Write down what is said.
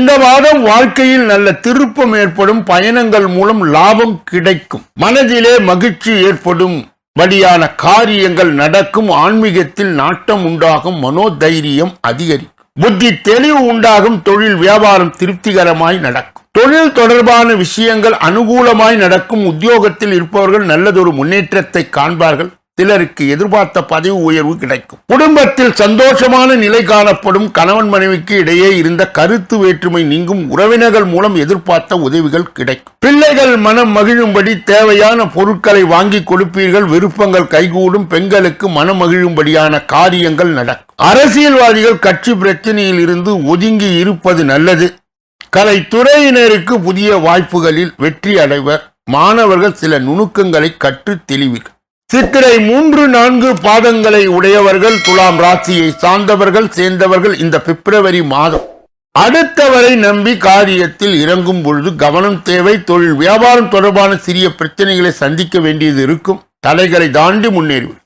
இந்த மாதம் வாழ்க்கையில் நல்ல திருப்பம் ஏற்படும், பயணங்கள் மூலம் லாபம் கிடைக்கும், மனதிலே மகிழ்ச்சி ஏற்படும் படியான காரியங்கள் நடக்கும், ஆன்மீகத்தில் நாட்டம் உண்டாகும், மனோதைரியம் அதிகரிக்கும், புத்தி தெளிவு உண்டாகும், தொழில் வியாபாரம் திருப்திகரமாய் நடக்கும், தொழில் தொடர்பான விஷயங்கள் அனுகூலமாய் நடக்கும், உத்தியோகத்தில் இருப்பவர்கள் நல்லதொரு முன்னேற்றத்தை காண்பார்கள், சிலருக்கு எதிர்பார்த்த பதவி உயர்வு கிடைக்கும், குடும்பத்தில் சந்தோஷமான நிலை காணப்படும், கணவன் மனைவிக்கு இடையே இருந்த கருத்து வேற்றுமை நீங்கும், உறவினர்கள் மூலம் எதிர்பார்த்த உதவிகள் கிடைக்கும், பிள்ளைகள் மனம் மகிழும்படி தேவையான பொருட்களை வாங்கி கொடுப்பீர்கள், விருப்பங்கள் கைகூடும், பெண்களுக்கு மனம் மகிழும்படியான காரியங்கள் நடக்கும், அரசியல்வாதிகள் கட்சி பிரச்சனையில் இருந்து ஒதுங்கி இருப்பது நல்லது, கலைத்துறையினருக்கு புதிய வாய்ப்புகளில் வெற்றி அடைவர், மாணவர்கள் சில நுணுக்கங்களை கற்று தெளிவீர்கள். சித்திரை 3-4 பாதங்களை உடையவர்கள், துலாம் ராசியை சார்ந்தவர்கள் சேர்ந்தவர்கள் இந்த பிப்ரவரி மாதம் அடுத்தவரை நம்பி காரியத்தில் இறங்கும் பொழுது கவனம் தேவை. தொழில் வியாபாரம் தொடர்பான சிறிய பிரச்சனைகளை சந்திக்க வேண்டியது இருக்கும், தடைகளை தாண்டி முன்னேறுவீர்கள்.